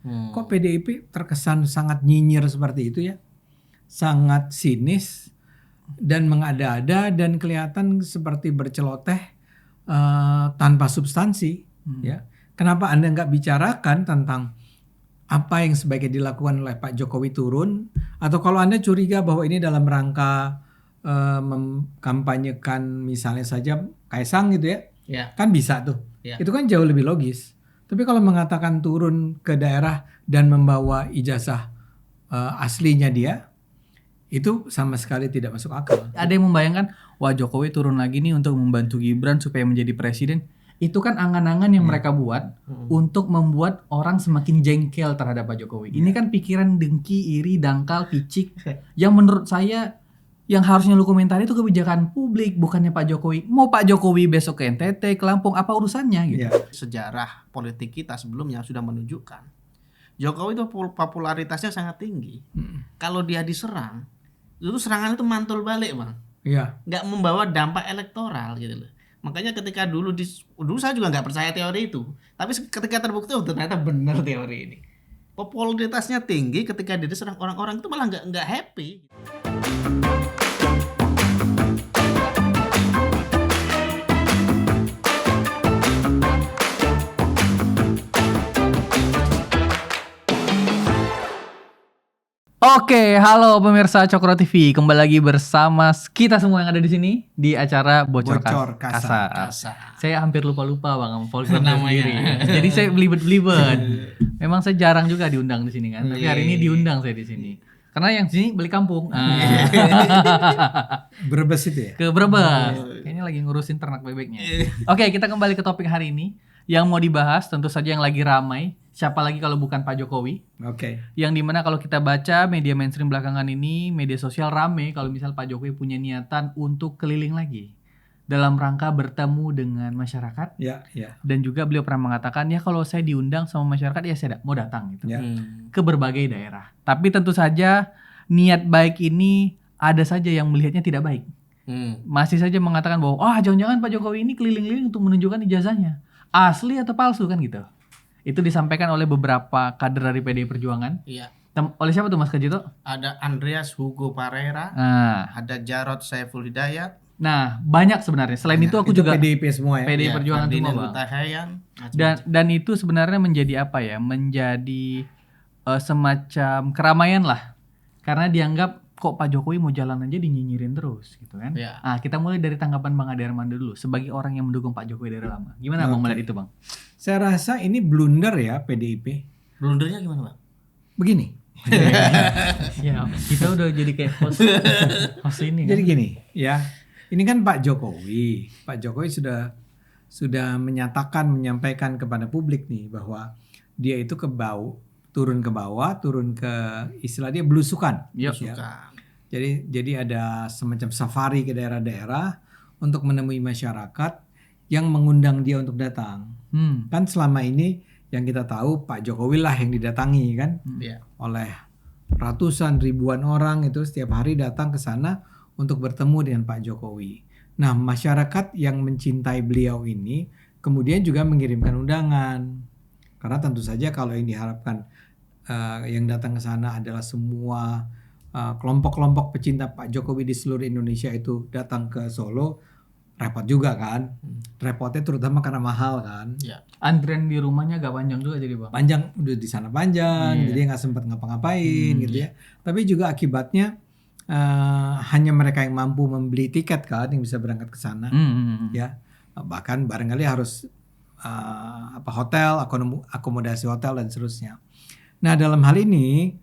Kok PDIP terkesan sangat nyinyir seperti itu ya? Sangat sinis dan mengada-ada dan kelihatan seperti berceloteh tanpa substansi. Ya, kenapa Anda nggak bicarakan tentang apa yang sebaiknya dilakukan oleh Pak Jokowi turun? Atau kalau Anda curiga bahwa ini dalam rangka mengkampanyekan misalnya saja Kaisang gitu ya, kan bisa tuh. Itu kan jauh lebih logis. Tapi kalau mengatakan turun ke daerah dan membawa ijazah aslinya dia, itu sama sekali tidak masuk akal. Ada yang membayangkan, wah Jokowi turun lagi nih untuk membantu Gibran supaya menjadi presiden. Itu kan angan-angan yang mereka buat untuk membuat orang semakin jengkel terhadap Pak Jokowi. Ini kan pikiran dengki, iri, dangkal, picik. Yang menurut saya yang harusnya lu komentari itu kebijakan publik, bukannya Pak Jokowi. Mau Pak Jokowi besok ke NTT, ke Lampung, apa urusannya gitu. Sejarah politik kita sebelumnya sudah menunjukkan Jokowi itu popularitasnya sangat tinggi. Kalau dia diserang, itu serangan itu mantul balik, Bang. Iya. Nggak membawa dampak elektoral gitu loh. Makanya ketika dulu saya juga nggak percaya teori itu. Tapi ketika terbukti ternyata benar teori ini. Popularitasnya tinggi, ketika dia diserang orang-orang itu malah nggak happy. Oke, halo pemirsa Cokro TV, kembali lagi bersama kita semua yang ada di sini di acara Bocor Kasar. Saya hampir lupa Bang folder namanya. Jadi saya belibet-belibet. Memang saya jarang juga diundang di sini kan, tapi hari ini diundang saya di sini. Karena yang sini balik kampung. Brebes itu ya? Ke Brebes. Kayaknya lagi ngurusin ternak bebeknya. Oke, kita kembali ke topik hari ini. Yang mau dibahas tentu saja yang lagi ramai. Siapa lagi kalau bukan Pak Jokowi? Oke. Yang dimana kalau kita baca media mainstream belakangan ini, media sosial rame kalau misal Pak Jokowi punya niatan untuk keliling lagi dalam rangka bertemu dengan masyarakat. Ya. Dan juga beliau pernah mengatakan, ya kalau saya diundang sama masyarakat ya saya mau datang gitu. Ke berbagai daerah. Tapi tentu saja niat baik ini ada saja yang melihatnya tidak baik. Masih saja mengatakan bahwa jangan-jangan Pak Jokowi ini keliling-keliling untuk menunjukkan ijazahnya. Asli atau palsu kan gitu. Itu disampaikan oleh beberapa kader dari PDI Perjuangan. Iya. Oleh siapa tuh Mas Kajito? Ada Andreas Hugo Parera, ada Jarod Saiful Hidayat. Nah, banyak sebenarnya. Selain itu aku itu juga PDIP semua ya. PDI Perjuangan semua, Bang. Dan itu sebenarnya menjadi apa ya? Menjadi semacam keramaian lah. Karena dianggap kok Pak Jokowi mau jalan aja dinyinyirin terus gitu kan. Nah, kita mulai dari tanggapan Bang Ade Armando dulu sebagai orang yang mendukung Pak Jokowi dari lama. Gimana Bang melihat itu, Bang? Saya rasa ini blunder ya PDIP. Blundernya gimana, Bang? Begini. Ya, kita udah jadi kayak host ini. Jadi gini, ya. Ini kan Pak Jokowi. Pak Jokowi sudah menyampaikan kepada publik nih bahwa dia itu turun ke bawah, turun ke istilah dia belusukan. Ya. Jadi ada semacam safari ke daerah-daerah untuk menemui masyarakat yang mengundang dia untuk datang. Kan selama ini yang kita tahu Pak Jokowi lah yang didatangi kan oleh ratusan ribuan orang itu setiap hari datang ke sana untuk bertemu dengan Pak Jokowi. Nah, masyarakat yang mencintai beliau ini kemudian juga mengirimkan undangan. Karena tentu saja kalau yang diharapkan yang datang ke sana adalah semua kelompok-kelompok pecinta Pak Jokowi di seluruh Indonesia itu datang ke Solo, repot juga kan. Repotnya terutama karena mahal kan. Antrian di rumahnya agak panjang juga jadi Bang. Panjang, udah di sana panjang, jadi nggak sempat ngapa-ngapain gitu ya. Tapi juga akibatnya hanya mereka yang mampu membeli tiket kan yang bisa berangkat ke sana. Ya, bahkan barangkali harus hotel, akomodasi hotel dan seterusnya. Nah, dalam hal ini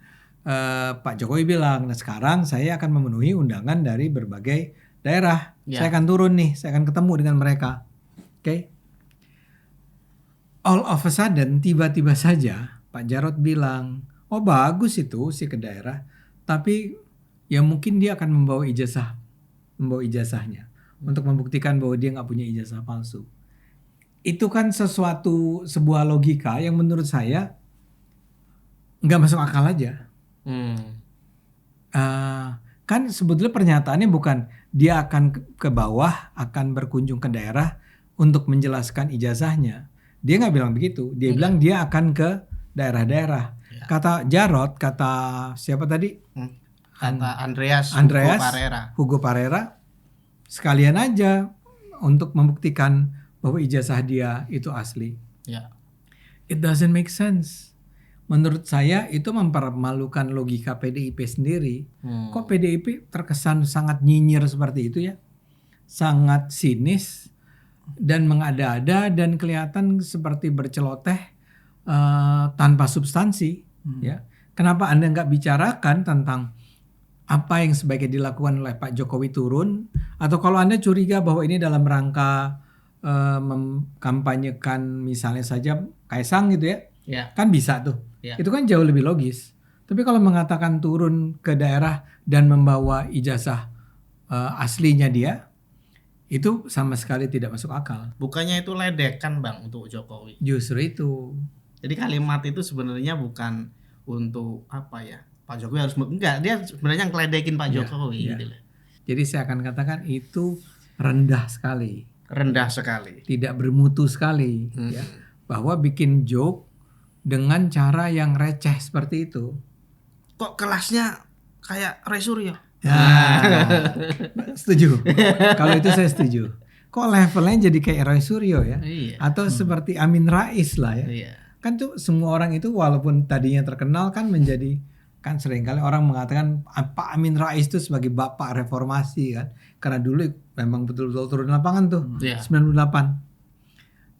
Pak Jokowi bilang, nah sekarang saya akan memenuhi undangan dari berbagai daerah. Saya akan turun nih, saya akan ketemu dengan mereka. Oke. All of a sudden, tiba-tiba saja Pak Jarod bilang, oh bagus itu sih ke daerah, tapi ya mungkin dia akan membawa ijazahnya untuk membuktikan bahwa dia nggak punya ijazah palsu. Itu kan sebuah logika yang menurut saya nggak masuk akal aja. Kan sebetulnya pernyataannya bukan dia akan ke bawah, akan berkunjung ke daerah untuk menjelaskan ijazahnya. Dia nggak bilang begitu. Dia bilang dia akan ke daerah-daerah. Ya. Kata Jarot, kata siapa tadi? Kata Andreas Hugo Parera, sekalian aja untuk membuktikan bahwa ijazah dia itu asli. Ya. It doesn't make sense. Menurut saya itu mempermalukan logika PDIP sendiri. Kok PDIP terkesan sangat nyinyir seperti itu ya? Sangat sinis dan mengada-ada dan kelihatan seperti berceloteh tanpa substansi. Ya, kenapa Anda nggak bicarakan tentang apa yang sebaiknya dilakukan oleh Pak Jokowi turun? Atau kalau Anda curiga bahwa ini dalam rangka mengkampanyekan misalnya saja Kaisang gitu ya, kan bisa tuh. Itu kan jauh lebih logis. Tapi kalau mengatakan turun ke daerah dan membawa ijazah aslinya dia, itu sama sekali tidak masuk akal. Bukannya itu ledekan Bang untuk Jokowi? Justru itu. Jadi kalimat itu sebenarnya bukan untuk apa ya? Pak Jokowi harus enggak, dia sebenarnya ngeledekin Pak Jokowi gitu loh. Jadi saya akan katakan itu rendah sekali. Rendah sekali. Tidak bermutu sekali ya. Bahwa bikin joke dengan cara yang receh seperti itu. Kok kelasnya kayak Roy Suryo? Setuju. Kalau itu saya setuju. Kok levelnya jadi kayak Roy Suryo ya? Iya. Atau seperti Amin Rais lah ya. Iya. Kan tuh semua orang itu walaupun tadinya terkenal kan menjadi, kan seringkali orang mengatakan Pak Amin Rais itu sebagai bapak reformasi kan. Karena dulu memang betul-betul turun lapangan tuh 98.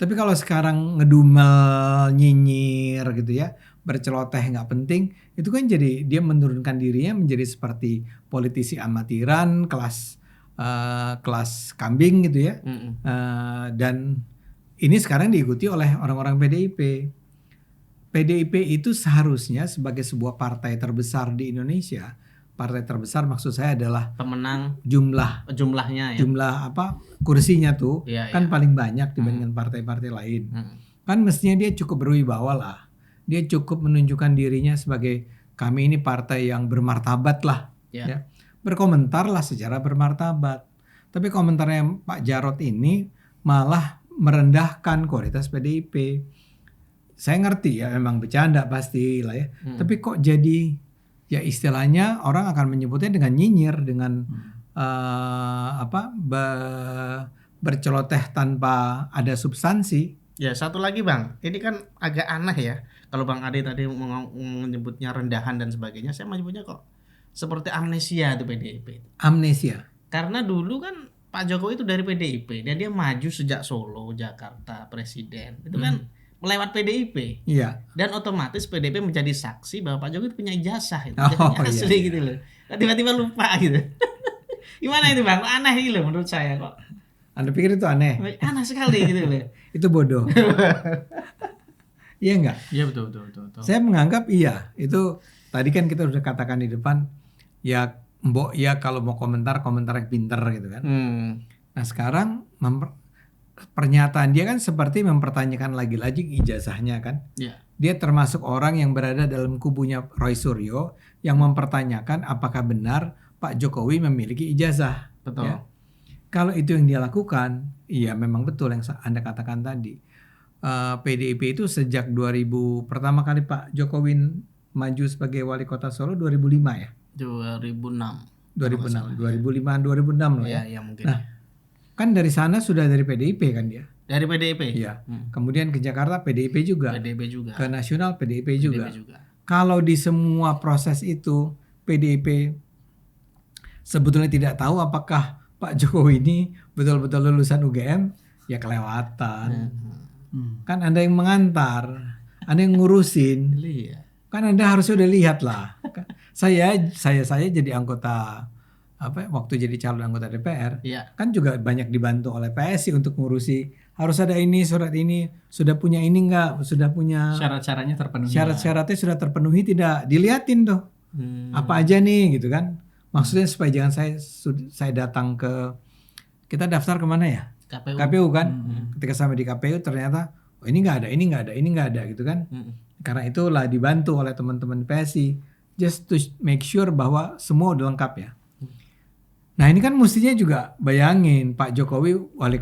Tapi kalau sekarang ngedumel, nyinyir gitu ya, berceloteh nggak penting, itu kan jadi dia menurunkan dirinya menjadi seperti politisi amatiran, kelas kambing gitu ya. Dan ini sekarang diikuti oleh orang-orang PDIP. PDIP itu seharusnya sebagai sebuah partai terbesar di Indonesia. Partai terbesar maksud saya adalah pemenang jumlahnya ya. Jumlah kursinya tuh kan paling banyak dibandingkan partai-partai lain. Kan mestinya dia cukup berwibawa lah. Dia cukup menunjukkan dirinya sebagai kami ini partai yang bermartabat lah. Ya. Berkomentar lah secara bermartabat. Tapi komentarnya Pak Jarot ini malah merendahkan kualitas PDIP. Saya ngerti ya memang bercanda pasti lah ya. Tapi kok jadi ya istilahnya orang akan menyebutnya dengan nyinyir, dengan berceloteh tanpa ada substansi. Ya satu lagi Bang, ini kan agak aneh ya. Kalau Bang Ade tadi menyebutnya rendahan dan sebagainya, saya menyebutnya kok seperti amnesia itu PDIP. Amnesia. Karena dulu kan Pak Jokowi itu dari PDIP dan dia maju sejak Solo, Jakarta, presiden. Itu kan melewat PDIP. Iya. Dan otomatis PDIP menjadi saksi bahwa Pak Jokowi punya ijazah itu. Asli gitu loh. Tiba-tiba lupa gitu. Gimana itu Bang? Aneh gitu loh menurut saya kok. Anda pikir itu aneh? Aneh sekali gitu loh. Itu bodoh. Iya enggak? Iya betul. Saya menganggap iya. Itu tadi kan kita sudah katakan di depan ya mbok ya kalau mau komentar yang pinter gitu kan. Nah sekarang pernyataan dia kan seperti mempertanyakan lagi-lagi ijazahnya kan. Dia termasuk orang yang berada dalam kubunya Roy Suryo yang mempertanyakan apakah benar Pak Jokowi memiliki ijazah. Betul. Ya. Kalau itu yang dia lakukan, iya memang betul yang Anda katakan tadi. PDIP itu sejak 2000 pertama kali Pak Jokowi maju sebagai wali kota Solo 2005 ya. 2006 2005 lah ya. Iya mungkin. Nah, kan dari sana sudah dari PDIP kan dia. Dari PDIP. Iya. Kemudian ke Jakarta PDIP juga. Ke nasional PDIP juga. Kalau di semua proses itu PDIP sebetulnya tidak tahu apakah Pak Jokowi ini betul-betul lulusan UGM, ya kelewatan. Kan Anda yang mengantar, Anda yang ngurusin. Kan Anda harusnya udah lihat lah. Saya jadi anggota waktu jadi calon anggota DPR, kan juga banyak dibantu oleh PSI untuk ngurusi harus ada ini, surat ini, sudah punya ini enggak, sudah punya syarat-syaratnya terpenuhi. Syarat-syaratnya sudah terpenuhi tidak, diliatin tuh. Apa aja nih gitu kan. Maksudnya supaya jangan saya datang ke, kita daftar kemana ya? KPU kan. Ketika sampai di KPU ternyata ini nggak ada gitu kan. Karena itulah dibantu oleh teman-teman PSI just to make sure bahwa semua udah lengkap ya. Nah ini kan mestinya juga bayangin Pak Jokowi wali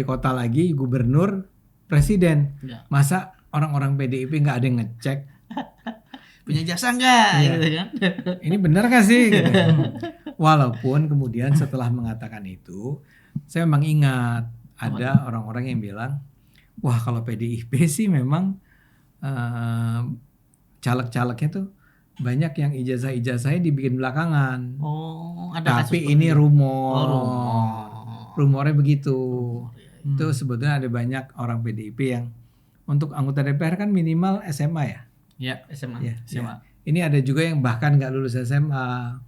kota lagi, gubernur, presiden. Masa orang-orang PDIP nggak ada yang ngecek Punya jasa nggak? Iya. Gitu kan? ini benar gak sih? Gitu. Walaupun kemudian setelah mengatakan itu, saya memang ingat ada orang-orang yang bilang, wah kalau PDIP sih memang caleg-calegnya tuh banyak yang ijazah-ijazahnya dibikin belakangan. Oh, ada kasus Tapi ini rumor. Oh, rumor. Rumornya begitu. Iya. Itu sebetulnya ada banyak orang PDIP yang untuk anggota DPR kan minimal SMA ya. Ya, SMA. Ya, SMA. Ini ada juga yang bahkan nggak lulus SMA.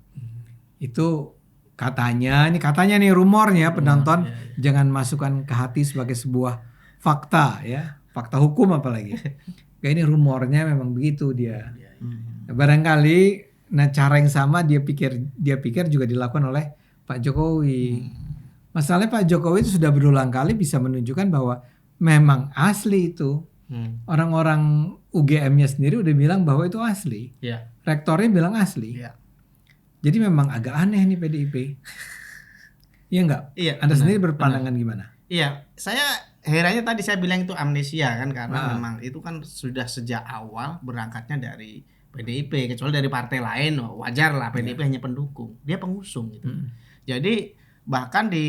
Itu katanya nih rumornya penonton jangan masukkan ke hati sebagai sebuah fakta ya, fakta hukum apalagi. Kayak ini rumornya memang begitu dia. Barangkali cara yang sama dia pikir juga dilakukan oleh Pak Jokowi. Masalahnya Pak Jokowi itu sudah berulang kali bisa menunjukkan bahwa memang asli itu. Orang-orang UGM-nya sendiri udah bilang bahwa itu asli. Iya. Rektornya bilang asli. Iya. Jadi memang agak aneh nih PDIP. Iya enggak? Iya. Anda benar, sendiri berpandangan gimana? Iya, saya herannya tadi saya bilang itu amnesia kan karena Ah. memang itu kan sudah sejak awal berangkatnya dari PDIP, kecuali dari partai lain wajar lah PDIP hanya pendukung, dia pengusung gitu. Jadi bahkan di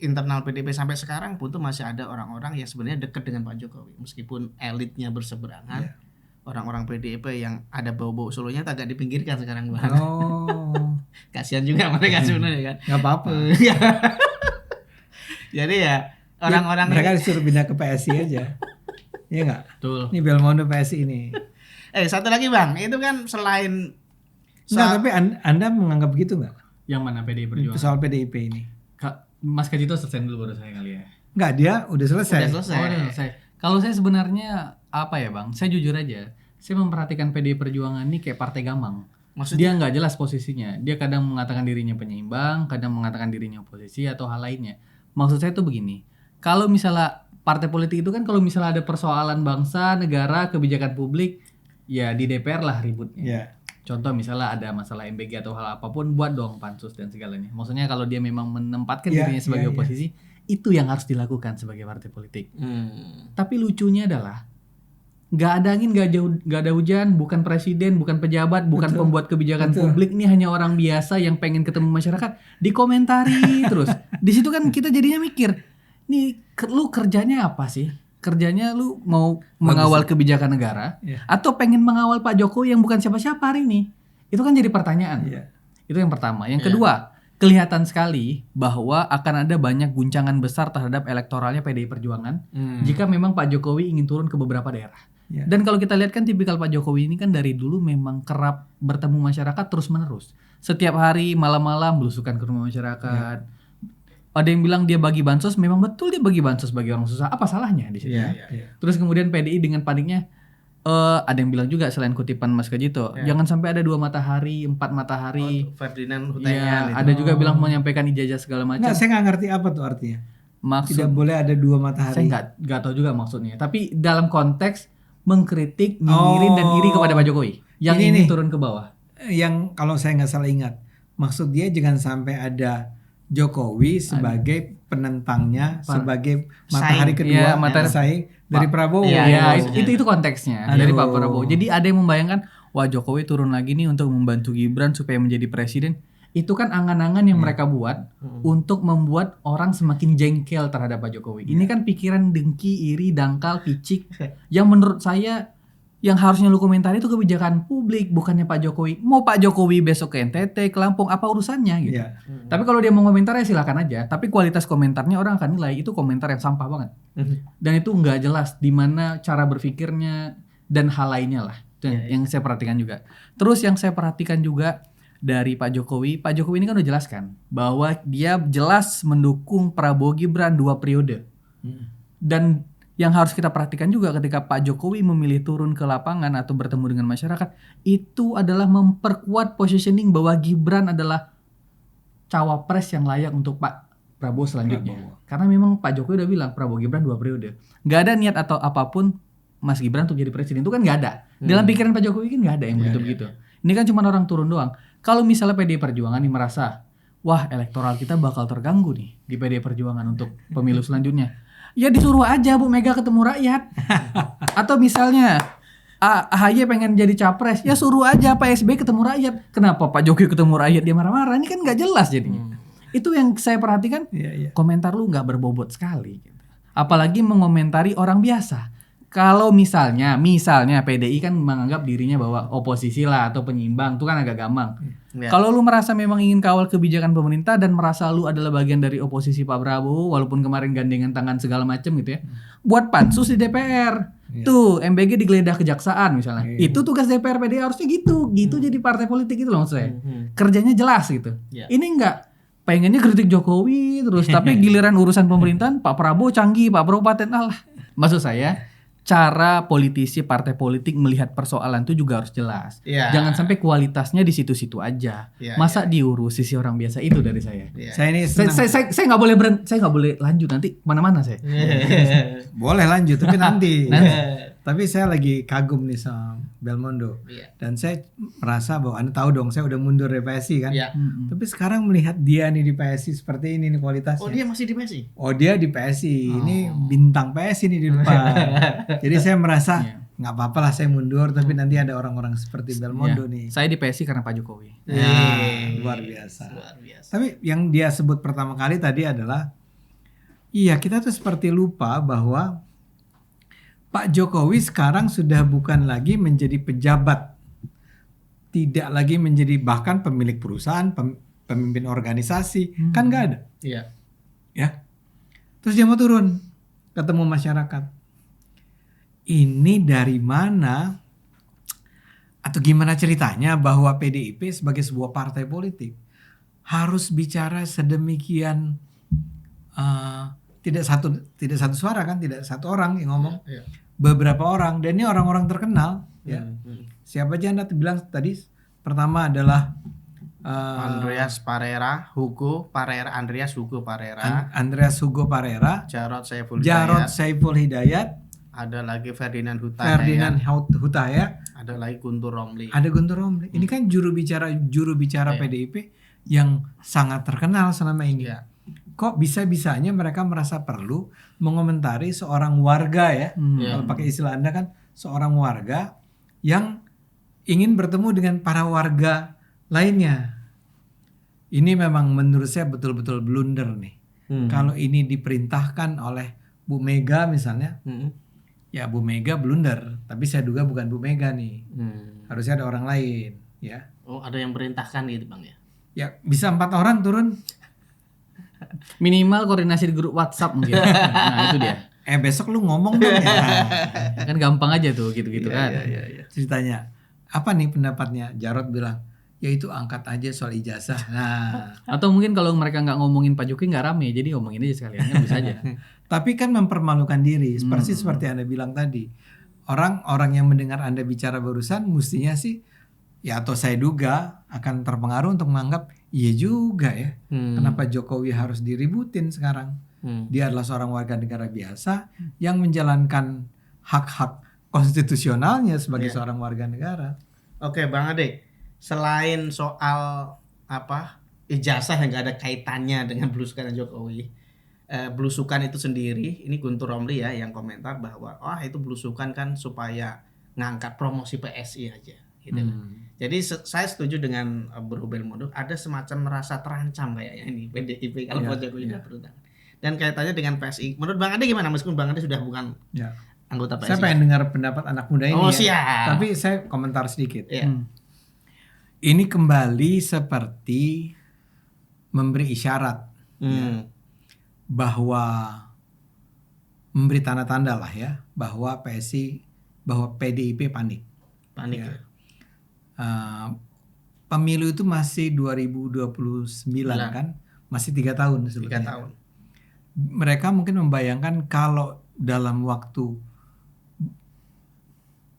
internal PDIP sampai sekarang pun tuh masih ada orang-orang yang sebenarnya dekat dengan Pak Jokowi meskipun elitnya berseberangan. Orang-orang PDIP yang ada bau-bau Solonya tak agak dipinggirkan sekarang Bang. Oh, Kasihan juga mereka sebenarnya kan. nggak apa-apa. Jadi ya orang-orang Mereka disuruh pindah ke PSI aja. Iya nggak? betul. Ini Belmondo PSI ini. satu lagi Bang, itu kan selain Nah, tapi Anda menganggap begitu nggak? Yang mana PDI Perjuangan? Soal PDIP ini? Mas Kajito selesai dulu baru saya kali ya. Nggak, dia udah selesai. udah selesai. Oh, udah selesai. Kalau saya sebenarnya apa ya Bang? Saya jujur aja, saya memperhatikan PDI Perjuangan ini kayak partai gamang. Maksudnya Dia nggak jelas posisinya. Dia kadang mengatakan dirinya penyeimbang, kadang mengatakan dirinya oposisi atau hal lainnya. Maksud saya tuh begini, kalau misalnya partai politik itu kan kalau misalnya ada persoalan bangsa, negara, kebijakan publik, ya di DPR lah ributnya. Ya. Contoh misalnya ada masalah MBG atau hal apapun, buat dong pansus dan segalanya. Maksudnya kalau dia memang menempatkan Iya, dirinya sebagai iya, iya. oposisi, itu yang harus dilakukan sebagai partai politik. Tapi lucunya adalah nggak ada angin, nggak ada hujan, bukan presiden, bukan pejabat, bukan Betul. pembuat kebijakan Betul. publik, ini hanya orang biasa yang pengen ketemu masyarakat, dikomentari terus. Di situ kan kita jadinya mikir, nih lu kerjanya apa sih? Kerjanya lu mau mengawal kebijakan negara Iya. atau pengen mengawal Pak Jokowi yang bukan siapa-siapa hari ini? Itu kan jadi pertanyaan. Iya. Itu yang pertama. Yang kedua, kelihatan sekali bahwa akan ada banyak guncangan besar terhadap elektoralnya PDI Perjuangan jika memang Pak Jokowi ingin turun ke beberapa daerah. Iya. Dan kalau kita lihat kan tipikal Pak Jokowi ini kan dari dulu memang kerap bertemu masyarakat terus-menerus. Setiap hari malam-malam belusukan ke rumah masyarakat. Ada yang bilang dia bagi bansos, memang betul dia bagi bansos bagi orang susah. Apa salahnya di situ? Iya. Iya. Terus kemudian PDI dengan paniknya, ada yang bilang juga selain kutipan Mas Kajito, jangan sampai ada 2 matahari, 4 matahari. Ferdinand Iya, Hutahian itu. ada juga bilang menyampaikan ijazah segala macam. Nggak, saya nggak ngerti apa tuh artinya. Maksud Tidak boleh ada 2 matahari. saya nggak tahu juga maksudnya. Tapi dalam konteks mengkritik, nyinyirin dan iri kepada Pak Jokowi yang Ini ingin nih. turun ke bawah. Yang kalau saya nggak salah ingat, maksud dia jangan sampai ada Jokowi sebagai penentangnya, sebagai matahari Saing. kedua, Iya, matahari- saing dari Prabowo. Iya, Ya, maksudnya. itu konteksnya Aduh. dari Pak Prabowo. Jadi ada yang membayangkan, wah Jokowi turun lagi nih untuk membantu Gibran supaya menjadi presiden. Itu kan angan-angan yang mereka buat untuk membuat orang semakin jengkel terhadap Pak Jokowi. Ini kan pikiran dengki, iri, dangkal, picik. Yang menurut saya yang harusnya lu komentari itu kebijakan publik, bukannya Pak Jokowi. Mau Pak Jokowi besok ke NTT, ke Lampung, apa urusannya gitu. Iya. Tapi kalau dia mau komentar ya silakan aja. Tapi kualitas komentarnya orang akan nilai itu komentar yang sampah banget. Dan itu nggak jelas di mana cara berpikirnya dan hal lainnya lah. Itu yang saya perhatikan juga. Terus yang saya perhatikan juga dari Pak Jokowi ini kan udah jelaskan bahwa dia jelas mendukung Prabowo Gibran 2 periode. Dan yang harus kita perhatikan juga ketika Pak Jokowi memilih turun ke lapangan atau bertemu dengan masyarakat, itu adalah memperkuat positioning bahwa Gibran adalah cawapres yang layak untuk Pak Prabowo selanjutnya. Karena memang Pak Jokowi udah bilang Prabowo Gibran 2 periode. Nggak ada niat atau apapun Mas Gibran untuk jadi presiden, itu kan nggak ada. Dalam pikiran Pak Jokowi kan nggak ada yang begitu-begitu. Ini kan cuma orang turun doang. Kalau misalnya PDI Perjuangan nih merasa, wah elektoral kita bakal terganggu nih di PDI Perjuangan untuk pemilu selanjutnya. Ya disuruh aja Bu Mega ketemu rakyat. Atau misalnya AHY pengen jadi capres, ya suruh aja Pak SBY ketemu rakyat. Kenapa Pak Jokowi ketemu rakyat dia marah-marah? Ini kan nggak jelas jadinya. Itu yang saya perhatikan. Komentar lu nggak berbobot sekali. Gitu. Apalagi mengomentari orang biasa. Kalau misalnya PDI kan menganggap dirinya bahwa oposisi lah atau penyimbang, itu kan agak gampang. Kalau lu merasa memang ingin kawal kebijakan pemerintah dan merasa lu adalah bagian dari oposisi Pak Prabowo, walaupun kemarin gandengan tangan segala macam gitu ya, buat pansus di DPR. Tuh MBG digeledah kejaksaan misalnya. Itu tugas DPR PDI harusnya gitu jadi partai politik itu loh maksud saya. Kerjanya jelas gitu. Ini enggak pengennya kritik Jokowi terus tapi giliran urusan pemerintahan Pak Prabowo canggih, Pak Prabowo paten Allah. Maksud saya cara politisi partai politik melihat persoalan itu juga harus jelas. Jangan sampai kualitasnya di situ-situ aja. Masa diurus sisi orang biasa itu dari saya. Saya ini saya nggak boleh saya nggak boleh lanjut nanti mana-mana saya. Boleh lanjut tapi nanti. Tapi saya lagi kagum nih sama Belmondo. Dan saya merasa bahwa Anda tahu dong saya udah mundur dari PSI kan. Tapi sekarang melihat dia nih di PSI seperti ini nih kualitasnya. Oh dia masih di PSI? Oh dia di PSI. Ini bintang PSI nih di depan. Jadi saya merasa nggak apa-apa lah saya mundur tapi nanti ada orang-orang seperti Belmondo nih. Saya di PSI karena Pak Jokowi. Luar biasa. Tapi yang dia sebut pertama kali tadi adalah kita tuh seperti lupa bahwa Pak Jokowi sekarang sudah bukan lagi menjadi pejabat, tidak lagi menjadi bahkan pemilik perusahaan, pemimpin organisasi, kan nggak ada. Ya. Terus dia mau turun, ketemu masyarakat. Ini dari mana? Atau gimana ceritanya bahwa PDIP sebagai sebuah partai politik harus bicara sedemikian tidak satu suara kan, tidak satu orang yang ngomong, beberapa orang dan ini orang-orang terkenal. Siapa aja Anda bilang tadi? Pertama adalah Andreas Hugo Parera, Jarod Saiful Hidayat, ada lagi Ferdinand Hutahaya, ada lagi Guntur Romli. Ini kan juru bicara PDIP yang sangat terkenal selama ini. Kok bisa-bisanya mereka merasa perlu mengomentari seorang warga ya, kalau pakai istilah Anda kan seorang warga yang ingin bertemu dengan para warga lainnya. Ini memang menurut saya betul-betul blunder nih. Kalau ini diperintahkan oleh Bu Mega misalnya, ya Bu Mega blunder. Tapi saya duga bukan Bu Mega nih. Harusnya ada orang lain, ya. Oh, ada yang perintahkan gitu Bang ya? Ya bisa 4 orang turun. Minimal koordinasi di grup WhatsApp mungkin. Nah itu dia. Besok lu ngomong dong ya. Kan gampang aja tuh gitu-gitu kan. Ceritanya apa nih pendapatnya? Jarod bilang ya itu angkat aja soal ijazah. Nah. Atau mungkin kalau mereka nggak ngomongin Pak Jokowi nggak rame, jadi ngomongin aja sekalian kan bisa aja. Tapi kan mempermalukan diri, seperti Anda bilang tadi. Orang-orang yang mendengar Anda bicara barusan mestinya sih ya atau saya duga akan terpengaruh untuk menganggap iya juga ya. Kenapa Jokowi harus diributin sekarang? Dia adalah seorang warga negara biasa yang menjalankan hak-hak konstitusionalnya sebagai seorang warga negara. Oke, Bang Ade. Selain soal ijazah yang gak ada kaitannya dengan belusukan Jokowi, belusukan itu sendiri, ini Guntur Romli ya yang komentar bahwa itu belusukan kan supaya ngangkat promosi PSI aja gitu. Jadi saya setuju dengan Bro Belmondo, ada semacam merasa terancam kayaknya ini PDIP kalau Pak Jokowi tidak berutang. Dan kaitannya dengan PSI, menurut Bang Ade gimana? Meskipun Bang Ade sudah bukan anggota PSI. Saya pengen dengar pendapat anak muda ini. Siap. Tapi saya komentar sedikit. Ini kembali seperti memberi isyarat bahwa memberi tanda-tanda lah ya bahwa PDIP panik. Ya. Pemilu itu masih 2029 kan, masih 3 tahun sebetulnya. 3 tahun. Mereka mungkin membayangkan kalau dalam waktu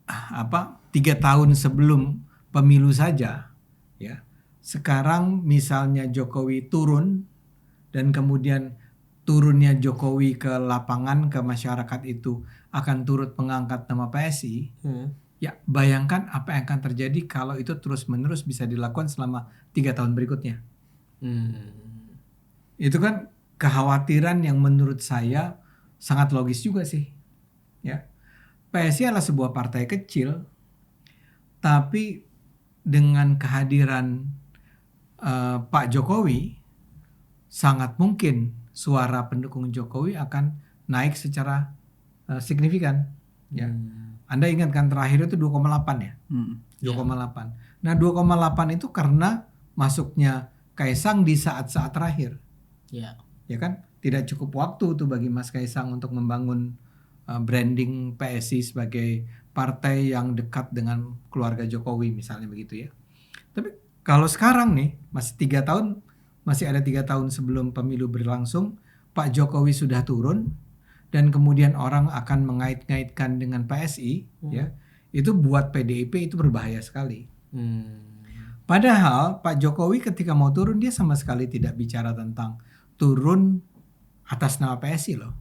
3 tahun sebelum pemilu saja, ya. Sekarang misalnya Jokowi turun dan kemudian turunnya Jokowi ke lapangan ke masyarakat itu akan turut mengangkat nama PSI. Ya, bayangkan apa yang akan terjadi kalau itu terus-menerus bisa dilakukan selama 3 tahun berikutnya. Hmm. Itu kan kekhawatiran yang menurut saya sangat logis juga sih. Ya. PSI adalah sebuah partai kecil, tapi dengan kehadiran Pak Jokowi, sangat mungkin suara pendukung Jokowi akan naik secara signifikan. Ya. Anda ingat kan terakhir itu 2,8 ya? 2,8. Nah 2,8 itu karena masuknya Kaisang di saat-saat terakhir. Ya. Ya kan? Tidak cukup waktu tuh bagi Mas Kaisang untuk membangun branding PSI sebagai partai yang dekat dengan keluarga Jokowi misalnya begitu ya. Tapi kalau sekarang nih masih ada 3 tahun sebelum pemilu berlangsung, Pak Jokowi sudah turun dan kemudian orang akan mengait-ngaitkan dengan PSI, ya, itu buat PDIP itu berbahaya sekali. Padahal Pak Jokowi ketika mau turun dia sama sekali tidak bicara tentang turun atas nama PSI loh.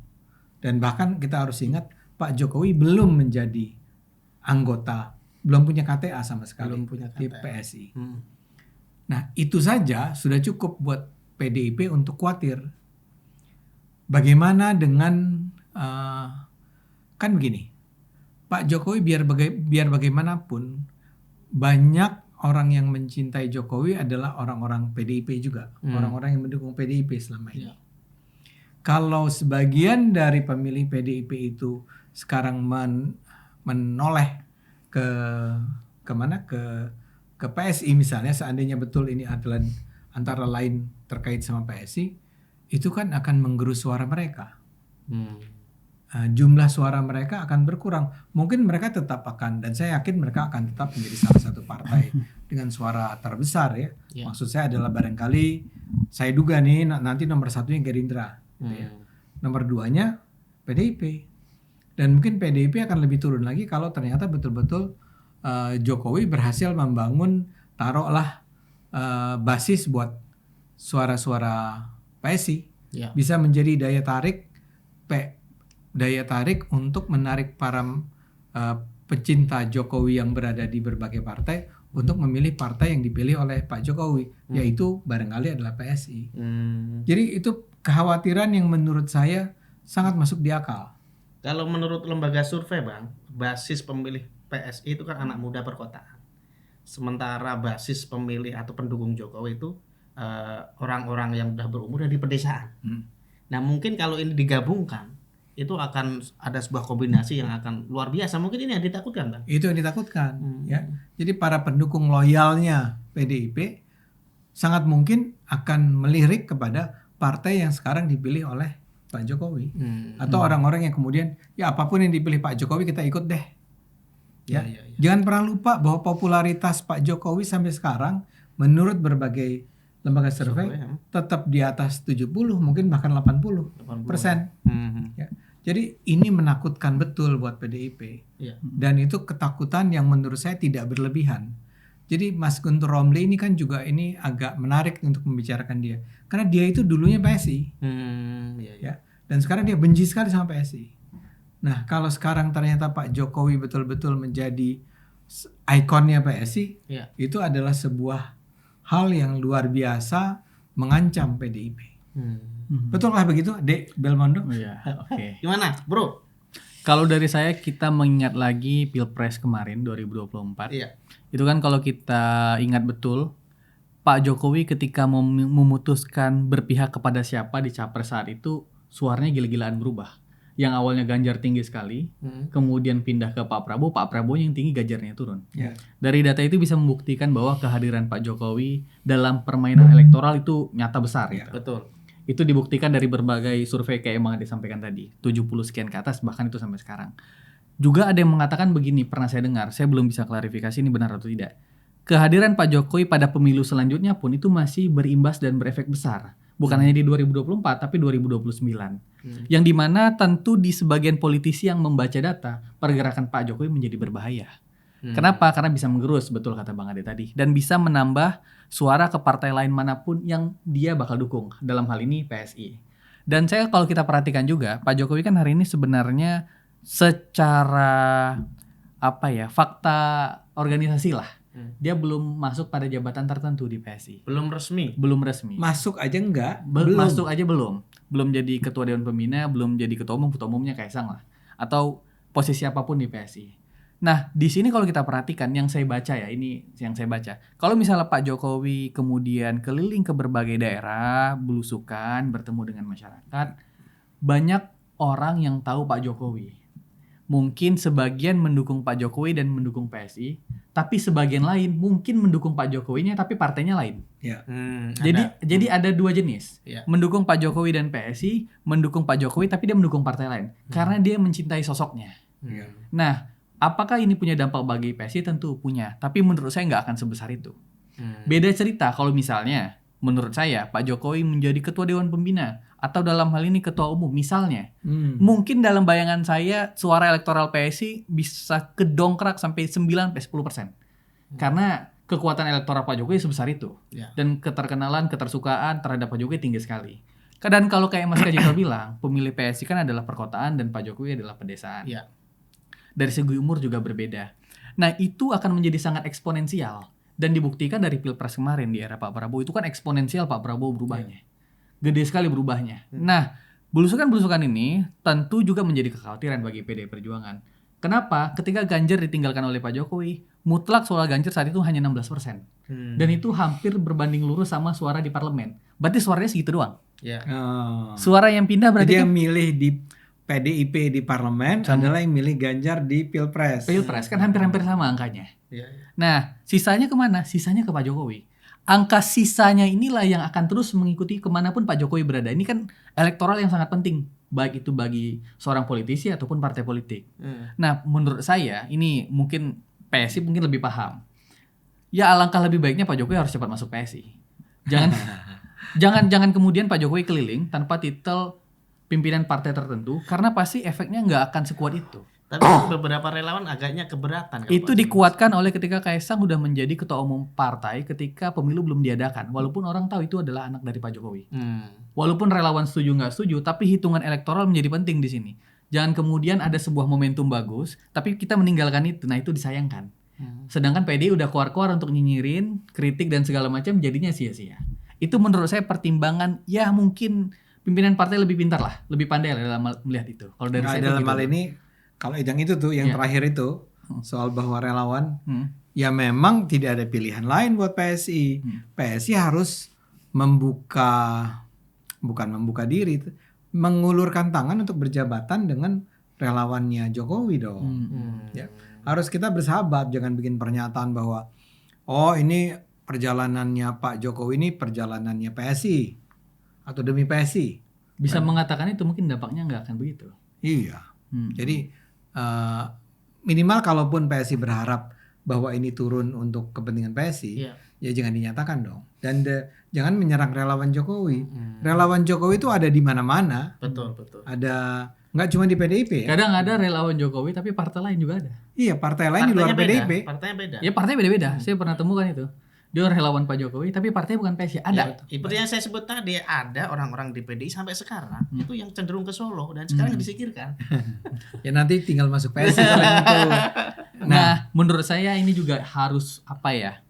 Dan bahkan kita harus ingat Pak Jokowi belum menjadi anggota, belum punya KTA sama sekali di PSI. Nah itu saja sudah cukup buat PDIP untuk khawatir. Bagaimana dengan kan begini, Pak Jokowi biar bagaimanapun banyak orang yang mencintai Jokowi adalah orang-orang PDIP juga, orang-orang yang mendukung PDIP selama ini. Kalau sebagian dari pemilih PDIP itu sekarang menoleh ke mana ke PSI misalnya, seandainya betul ini adalah antara lain terkait sama PSI, itu kan akan menggerus suara mereka. Jumlah suara mereka akan berkurang. Mungkin mereka tetap akan, dan saya yakin mereka akan tetap menjadi salah satu partai dengan suara terbesar ya. Maksud saya adalah barangkali saya duga nih nanti nomor satunya Gerindra, gitu ya. Nomor 2-nya PDIP. Dan mungkin PDIP akan lebih turun lagi kalau ternyata betul-betul Jokowi berhasil membangun taruhlah basis buat suara-suara PSI, bisa menjadi daya tarik untuk menarik para pecinta Jokowi yang berada di berbagai partai untuk memilih partai yang dipilih oleh Pak Jokowi, yaitu barangkali adalah PSI. Jadi itu kekhawatiran yang menurut saya sangat masuk di akal. Kalau menurut lembaga survei Bang, basis pemilih PSI itu kan anak muda perkotaan. Sementara basis pemilih atau pendukung Jokowi itu orang-orang yang sudah berumur dan di pedesaan. Nah mungkin kalau ini digabungkan, itu akan ada sebuah kombinasi yang akan luar biasa. Mungkin ini yang ditakutkan Bang. Itu yang ditakutkan. Ya. Jadi para pendukung loyalnya PDIP sangat mungkin akan melirik kepada partai yang sekarang dipilih oleh Pak Jokowi. Atau orang-orang yang kemudian ya apapun yang dipilih Pak Jokowi kita ikut deh. Ya. Jangan pernah lupa bahwa popularitas Pak Jokowi sampai sekarang menurut berbagai lembaga survei tetap di atas 70, mungkin bahkan 80%. Ya. Jadi ini menakutkan betul buat PDIP. Dan itu ketakutan yang menurut saya tidak berlebihan. Jadi Mas Guntur Romli ini kan juga ini agak menarik untuk membicarakan dia. Karena dia itu dulunya PSI. Ya. Dan sekarang dia benci sekali sama PSI. Nah kalau sekarang ternyata Pak Jokowi betul-betul menjadi ikonnya PSI, itu adalah sebuah hal yang luar biasa mengancam PDIP. Betulkah begitu, Dek Belmondo? Oke. Gimana, Bro? Kalau dari saya kita mengingat lagi Pilpres kemarin 2024. Itu kan kalau kita ingat betul Pak Jokowi ketika memutuskan berpihak kepada siapa di capres saat itu suaranya gila-gilaan berubah. Yang awalnya Ganjar tinggi sekali, kemudian pindah ke Pak Prabowo yang tinggi Ganjarnya turun. Dari data itu bisa membuktikan bahwa kehadiran Pak Jokowi dalam permainan elektoral itu nyata besar. Betul. Itu dibuktikan dari berbagai survei kayak yang disampaikan tadi, 70 sekian ke atas bahkan itu sampai sekarang. Juga ada yang mengatakan begini, pernah saya dengar, saya belum bisa klarifikasi ini benar atau tidak. Kehadiran Pak Jokowi pada pemilu selanjutnya pun itu masih berimbas dan berefek besar. Bukan hanya di 2024 tapi 2029. Yang dimana tentu di sebagian politisi yang membaca data, pergerakan Pak Jokowi menjadi berbahaya. Kenapa? Karena bisa menggerus, betul kata Bang Ade tadi. Dan bisa menambah suara ke partai lain manapun yang dia bakal dukung. Dalam hal ini PSI. Dan saya kalau kita perhatikan juga, Pak Jokowi kan hari ini sebenarnya secara fakta organisasi lah. dia belum masuk pada jabatan tertentu di PSI. Belum resmi. Belum resmi. Masuk aja enggak? Masuk aja belum. Belum jadi ketua dewan pembina, belum jadi ketua umumnya Kaisang lah. Atau posisi apapun di PSI. Nah, di sini kalau kita perhatikan yang saya baca ya, ini yang saya baca. Kalau misalnya Pak Jokowi kemudian keliling ke berbagai daerah, belusukan, bertemu dengan masyarakat, banyak orang yang tahu Pak Jokowi. Mungkin sebagian mendukung Pak Jokowi dan mendukung PSI, tapi sebagian lain mungkin mendukung Pak Jokowinya tapi partainya lain. Ya. Jadi ada dua jenis. Ya. Mendukung Pak Jokowi dan PSI, mendukung Pak Jokowi tapi dia mendukung partai lain karena dia mencintai sosoknya. Ya. Nah, apakah ini punya dampak bagi PSI? Tentu punya, tapi menurut saya nggak akan sebesar itu. Beda cerita kalau misalnya menurut saya Pak Jokowi menjadi ketua dewan pembina atau dalam hal ini ketua umum misalnya. Mungkin dalam bayangan saya suara elektoral PSI bisa kedongkrak sampai 9-10%. Karena kekuatan elektoral Pak Jokowi sebesar itu. Ya. Dan keterkenalan, ketersukaan terhadap Pak Jokowi tinggi sekali. Dan kalau kayak Mas Kajika bilang, pemilih PSI kan adalah perkotaan dan Pak Jokowi adalah pedesaan. Ya. Dari segi umur juga berbeda. Nah, itu akan menjadi sangat eksponensial. Dan dibuktikan dari Pilpres kemarin di era Pak Prabowo, itu kan eksponensial Pak Prabowo berubahnya. Gede sekali berubahnya. Nah, belusukan-belusukan ini tentu juga menjadi kekhawatiran bagi PDI Perjuangan. Kenapa? Ketika Ganjar ditinggalkan oleh Pak Jokowi, mutlak suara Ganjar saat itu hanya 16%. Dan itu hampir berbanding lurus sama suara di parlemen. Berarti suaranya segitu doang. Ya. Suara yang pindah berarti Jadi kan yang milih di PDIP di parlemen adalah yang milih Ganjar di Pilpres. Pilpres kan hampir-hampir sama angkanya. Ya. Nah, sisanya kemana? Sisanya ke Pak Jokowi. Angka sisanya inilah yang akan terus mengikuti kemanapun Pak Jokowi berada. Ini kan elektoral yang sangat penting, baik itu bagi seorang politisi ataupun partai politik. Nah, menurut saya ini mungkin PSI mungkin lebih paham. Ya alangkah lebih baiknya Pak Jokowi harus cepat masuk PSI. Jangan kemudian Pak Jokowi keliling tanpa titel pimpinan partai tertentu, karena pasti efeknya nggak akan sekuat itu. Tapi beberapa relawan agaknya keberatan. Itu dikuatkan oleh ketika Kaisang udah menjadi ketua umum partai ketika pemilu belum diadakan. Walaupun orang tahu itu adalah anak dari Pak Jokowi. Walaupun relawan setuju nggak setuju, tapi hitungan elektoral menjadi penting di sini. Jangan kemudian ada sebuah momentum bagus, tapi kita meninggalkan itu. Nah itu disayangkan. Sedangkan PDI udah keluar-keluar untuk nyinyirin, kritik dan segala macam, jadinya sia-sia. Itu menurut saya pertimbangan, ya mungkin pimpinan partai lebih pintar lah, lebih pandai lah dalam melihat itu. Kalau dari saya dalam gitu. hal ini, kalau yang itu tuh, yang terakhir itu, soal bahwa relawan, ya memang tidak ada pilihan lain buat PSI. PSI harus bukan membuka diri, mengulurkan tangan untuk berjabatan dengan relawannya Jokowi dong. Ya, harus kita bersahabat, jangan bikin pernyataan bahwa, oh ini perjalanannya Pak Jokowi ini perjalanannya PSI atau demi PSI. Bisa mengatakan itu mungkin dampaknya nggak akan begitu. Iya. Jadi minimal kalaupun PSI berharap bahwa ini turun untuk kepentingan PSI, ya jangan dinyatakan dong. Dan jangan menyerang relawan Jokowi. Relawan Jokowi itu ada di mana-mana. Betul. Ada, nggak cuma di PDIP ya. Kadang ada relawan Jokowi tapi partai lain juga ada. Iya, partai lain di luar PDIP. Partainya beda. Ya partai beda-beda. Saya pernah temukan itu. Dia relawan Pak Jokowi tapi partainya bukan PSI. Ada. Seperti yang saya sebut tadi, ada orang-orang di PDI sampai sekarang itu yang cenderung ke Solo dan sekarang disingkirkan. Ya nanti tinggal masuk PSI kalau itu. Nah, menurut saya ini juga harus apa ya?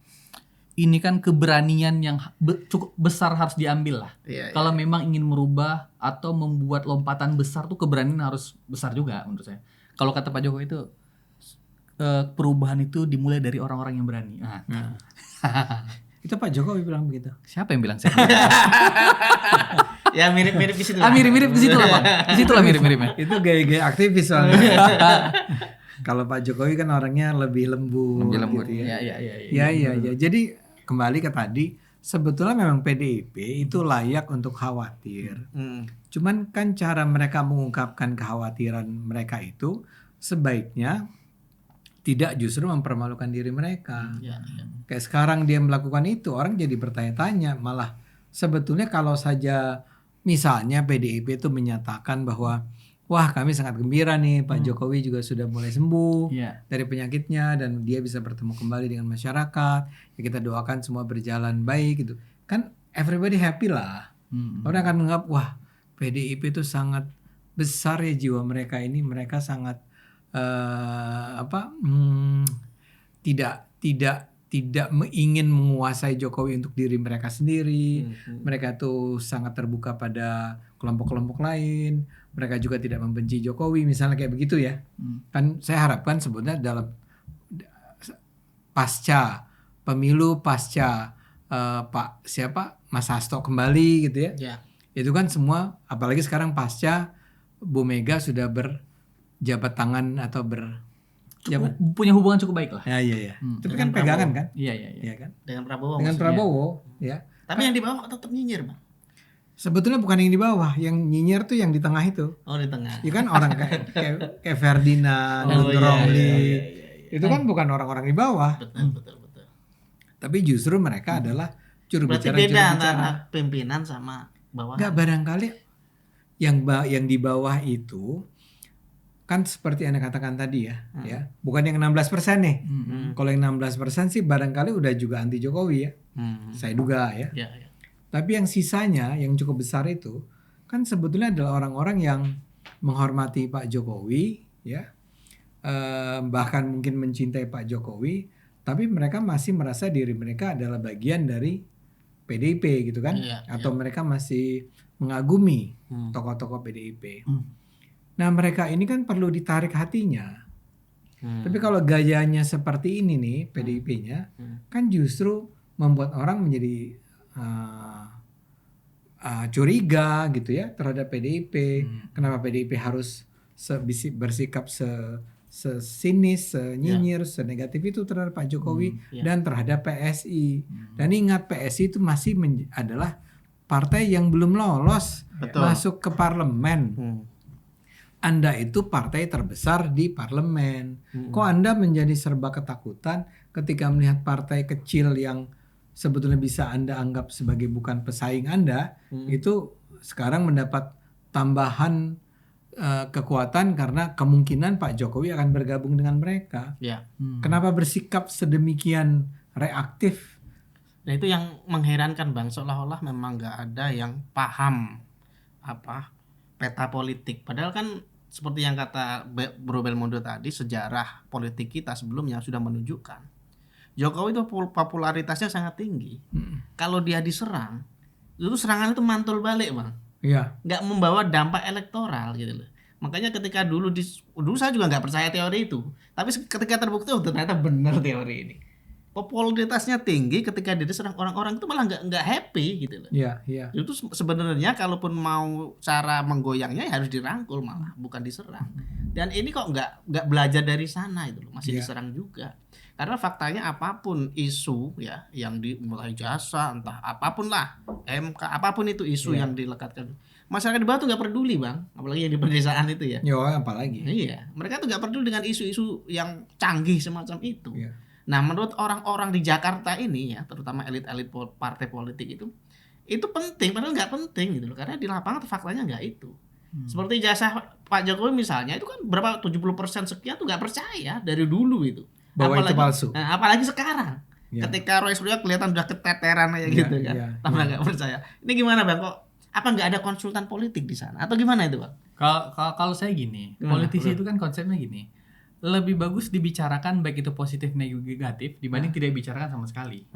Ini kan keberanian yang cukup besar harus diambil lah. Kalau memang ingin merubah atau membuat lompatan besar tuh keberanian harus besar juga menurut saya. Kalau kata Pak Jokowi itu perubahan itu dimulai dari orang-orang yang berani. Itu Pak Jokowi bilang begitu. Siapa yang bilang saya? Ya mirip-mirip di situ. Mirip-mirip di situ lah, Pak. Di situ lah mirip-miripnya. Itu gaya-gaya aktivis soalnya. Kalau Pak Jokowi kan orangnya lebih lembut. Gitu ya. Ya. Jadi kembali ke tadi, sebetulnya memang PDIP itu layak untuk khawatir. Cuman kan cara mereka mengungkapkan kekhawatiran mereka itu sebaiknya tidak justru mempermalukan diri mereka. Kayak sekarang dia melakukan itu, orang jadi bertanya-tanya. Malah sebetulnya kalau saja misalnya PDIP itu menyatakan bahwa wah kami sangat gembira nih Pak Jokowi juga sudah mulai sembuh dari penyakitnya dan dia bisa bertemu kembali dengan masyarakat. Ya kita doakan semua berjalan baik gitu. Kan everybody happy lah. Orang akan menganggap wah PDIP itu sangat besar ya jiwa mereka ini. Mereka sangat tidak tidak ingin menguasai Jokowi untuk diri mereka sendiri. Mereka tuh sangat terbuka pada kelompok-kelompok lain. Mereka juga tidak membenci Jokowi, misalnya kayak begitu ya. Kan saya harapkan sebetulnya dalam pasca pemilu, pasca Mas Hasto kembali gitu ya. Ya. Itu kan semua, apalagi sekarang pasca Bu Mega sudah berjabat tangan atau Punya hubungan cukup baik lah. iya. Tapi kan Dengan pegangan Prabowo. kan? Iya. Iya kan? Dengan Prabowo. Dengan maksudnya. Prabowo, ya. Tapi yang di bawah kok tetap nyinyir, Bang. Sebetulnya bukan yang di bawah, yang nyinyir tuh yang di tengah itu. Oh, di tengah. Ya kan orang kayak Ferdinand, Oh, Guntur iya, Romli. iya. Itu kan bukan orang-orang di bawah. Betul. Tapi justru mereka adalah juru Berarti bicara. beda antara pimpinan sama bawah. Enggak, barangkali yang di bawah itu kan seperti Anda katakan tadi ya, ya. Bukan yang 16% nih. Kalau yang 16% sih barangkali udah juga anti Jokowi ya. Saya duga ya. Ya. Tapi yang sisanya yang cukup besar itu kan sebetulnya adalah orang-orang yang menghormati Pak Jokowi ya. Bahkan mungkin mencintai Pak Jokowi, tapi mereka masih merasa diri mereka adalah bagian dari PDIP gitu kan. Atau mereka masih mengagumi tokoh-tokoh PDIP. Nah mereka ini kan perlu ditarik hatinya. Tapi kalau gayanya seperti ini nih PDIP-nya, kan justru membuat orang menjadi curiga gitu ya terhadap PDIP. Kenapa PDIP harus bersikap sesinis, senyinyir, senegatif itu terhadap Pak Jokowi dan terhadap PSI. Dan ingat PSI itu masih adalah partai yang belum lolos masuk ke parlemen. Anda itu partai terbesar di parlemen. Kok Anda menjadi serba ketakutan ketika melihat partai kecil yang sebetulnya bisa Anda anggap sebagai bukan pesaing Anda, itu sekarang mendapat tambahan kekuatan karena kemungkinan Pak Jokowi akan bergabung dengan mereka. Kenapa bersikap sedemikian reaktif? Nah itu yang mengherankan Bang, seolah-olah memang nggak ada yang paham peta politik. Padahal kan seperti yang kata Bro Belmondo tadi, sejarah politik kita sebelumnya sudah menunjukkan Jokowi itu popularitasnya sangat tinggi. Kalau dia diserang, itu serangan itu mantul balik Bang. Iya. Nggak membawa dampak elektoral gitu loh. Makanya ketika dulu saya juga nggak percaya teori itu. Tapi ketika terbukti ternyata benar teori ini. Popularitasnya tinggi, ketika dia diserang orang-orang itu malah nggak happy gitu loh. Iya. Itu sebenarnya kalaupun mau cara menggoyangnya ya harus dirangkul malah, bukan diserang. Dan ini kok nggak belajar dari sana itu loh, masih diserang juga. Karena faktanya apapun isu ya yang mulai jasa entah apapun lah, MK apapun itu isu yang dilekatkan, masyarakat di bawah tuh nggak peduli Bang, apalagi yang di pedesaan itu ya. Yo apalagi. Iya, mereka tuh nggak peduli dengan isu-isu yang canggih semacam itu. Nah, menurut orang-orang di Jakarta ini ya, terutama elit-elit partai politik itu penting, padahal nggak penting gitu loh, karena di lapangan faktanya nggak itu. Seperti jasa Pak Jokowi misalnya, itu kan berapa 70% sekian tuh nggak percaya dari dulu itu. Bahwa itu palsu. Nah, apalagi sekarang, ketika Roy Suryo kelihatan udah keteteran kayak gitu kan, tambah nggak percaya. Ini gimana Bang, kok apa nggak ada konsultan politik di sana atau gimana itu Bang? Kalau saya gini, politisi itu kan konsepnya gini. Lebih bagus dibicarakan baik itu positif negatif dibanding tidak dibicarakan sama sekali.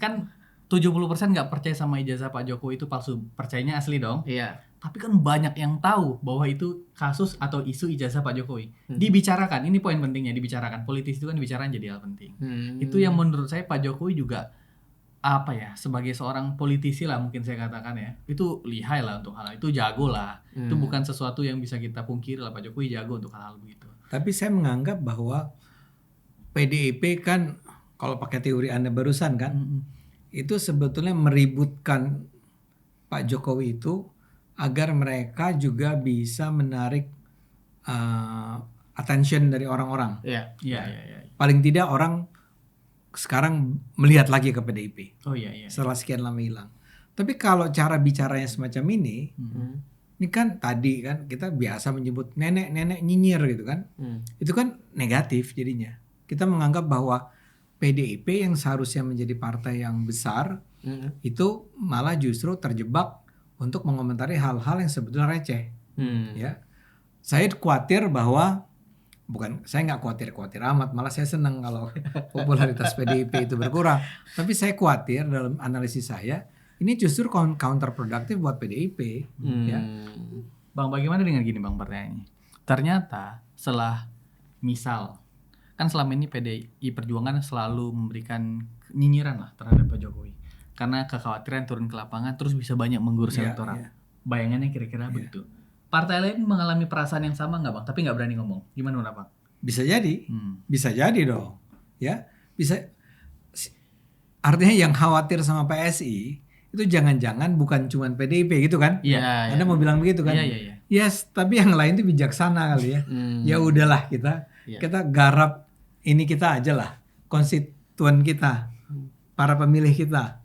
Kan 70% nggak percaya sama ijazah Pak Jokowi itu palsu, percayanya asli dong. Iya. Tapi kan banyak yang tahu bahwa itu kasus atau isu ijazah Pak Jokowi. Dibicarakan, ini poin pentingnya, dibicarakan. Politisi itu kan dibicarakan jadi hal penting. Itu yang menurut saya Pak Jokowi juga sebagai seorang politisi lah mungkin saya katakan ya, itu lihai lah untuk hal itu, jago lah. Itu bukan sesuatu yang bisa kita pungkiri lah, Pak Jokowi jago untuk hal-hal begitu. Tapi saya menganggap bahwa PDIP kan kalau pakai teori Anda barusan kan, itu sebetulnya meributkan Pak Jokowi itu agar mereka juga bisa menarik attention dari orang-orang. Iya. Paling tidak orang sekarang melihat lagi ke PDIP. Iya. Setelah sekian lama hilang. Tapi kalau cara bicaranya semacam ini kan tadi kan kita biasa menyebut nenek-nenek nyinyir gitu kan. Itu kan negatif jadinya. Kita menganggap bahwa PDIP yang seharusnya menjadi partai yang besar itu malah justru terjebak untuk mengomentari hal-hal yang sebetulnya receh. Ya. Saya khawatir bahwa bukan saya nggak khawatir amat, malah saya senang kalau popularitas PDIP itu berkurang. Tapi saya khawatir dalam analisis saya ini justru counterproductive buat PDIP. Ya. Bang, bagaimana dengan gini Bang pertanyaannya? Ternyata setelah misal kan selama ini PDI Perjuangan selalu memberikan nyinyiran lah terhadap Pak Jokowi karena kekhawatiran turun ke lapangan terus bisa banyak menggurus elektoral. Bayangannya kira-kira begitu. Partai lain mengalami perasaan yang sama nggak Bang? Tapi nggak berani ngomong. Gimana menurut Bang? Bisa jadi, bisa jadi dong, ya bisa. Artinya yang khawatir sama PSI itu jangan-jangan bukan cuma PDIP gitu kan? Iya. Anda mau bilang begitu kan? Iya. Yes, tapi yang lain itu bijaksana kali ya. Ya udahlah kita garap ini kita aja lah, konstituen kita, para pemilih kita,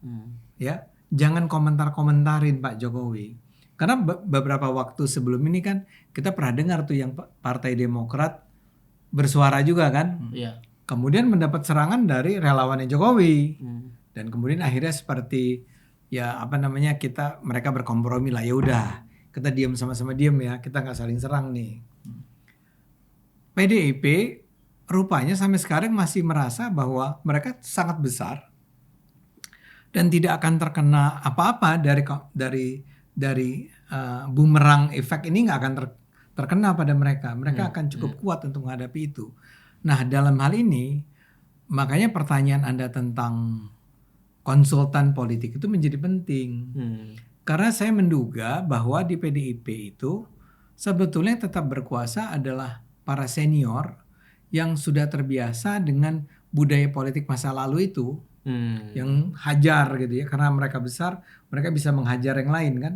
ya jangan komentar-komentarin Pak Jokowi. Karena beberapa waktu sebelum ini kan kita pernah dengar tuh yang Partai Demokrat bersuara juga kan. Kemudian mendapat serangan dari relawannya Jokowi. Dan kemudian akhirnya seperti ya mereka berkompromi lah, ya udah kita diam sama-sama diam ya, kita nggak saling serang nih. PDIP rupanya sampai sekarang masih merasa bahwa mereka sangat besar dan tidak akan terkena apa-apa dari bumerang efek ini, nggak akan terkena pada mereka. Mereka akan cukup kuat untuk menghadapi itu. Nah, dalam hal ini makanya pertanyaan Anda tentang konsultan politik itu menjadi penting. Karena saya menduga bahwa di PDIP itu sebetulnya tetap berkuasa adalah para senior yang sudah terbiasa dengan budaya politik masa lalu itu. Yang hajar gitu ya, karena mereka besar, mereka bisa menghajar yang lain kan.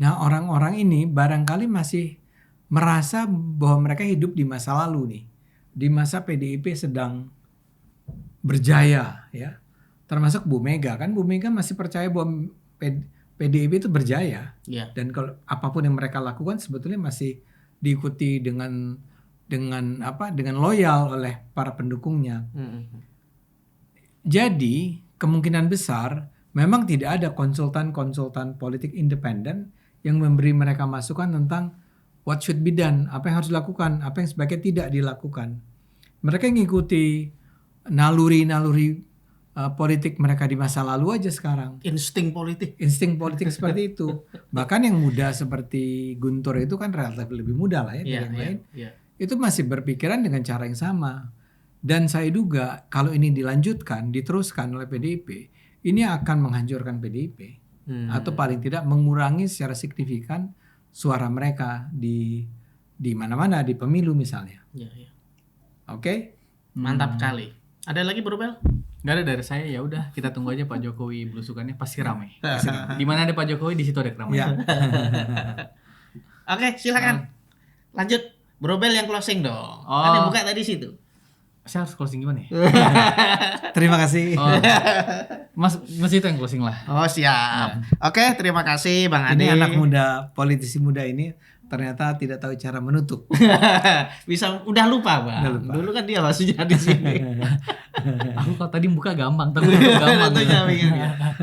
Nah, orang-orang ini barangkali masih merasa bahwa mereka hidup di masa lalu nih, di masa PDIP sedang berjaya ya, termasuk Bu Mega kan. Bu Mega masih percaya bahwa PDIP itu berjaya, dan kalau apapun yang mereka lakukan sebetulnya masih diikuti dengan loyal oleh para pendukungnya. Jadi kemungkinan besar memang tidak ada konsultan politik independen yang memberi mereka masukan tentang what should be done, apa yang harus dilakukan, apa yang sebaiknya tidak dilakukan. Mereka ngikuti naluri politik mereka di masa lalu aja sekarang. Insting politik seperti itu. Bahkan yang muda seperti Guntur itu kan relatif lebih muda lah ya dari yang lain. Itu masih berpikiran dengan cara yang sama. Dan saya duga kalau ini dilanjutkan, diteruskan oleh PDIP, ini akan menghancurkan PDIP. Atau paling tidak mengurangi secara signifikan suara mereka di mana-mana, di pemilu misalnya. Oke? Mantap kali. Ada lagi Bro Bel? Gak ada dari saya, ya udah kita tunggu aja Pak Jokowi belusukannya pasti ramai. Di mana ada Pak Jokowi di situ ada keramaian. Oke, silakan. Lanjut. Bro Bel yang closing dong. Kan yang buka tadi situ. Saya harus closing gimana ya? Terima kasih. Mas itu yang closing lah. Oh siap. Oke, terima kasih Bang Ade. Ini anak muda, politisi muda ini ternyata tidak tahu cara menutup. Bisa udah lupa Bang. Dulu kan dia maksudnya di sini. Aku kalau tadi buka gampang, tapi gampang.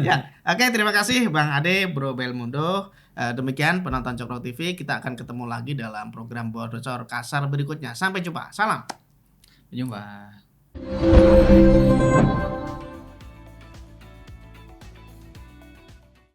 Ya, oke, terima kasih Bang Ade, Bro Belmundo. Demikian penonton Cokro TV, kita akan ketemu lagi dalam program Bocor Kasar berikutnya. Sampai jumpa. Salam. Sampai jumpa.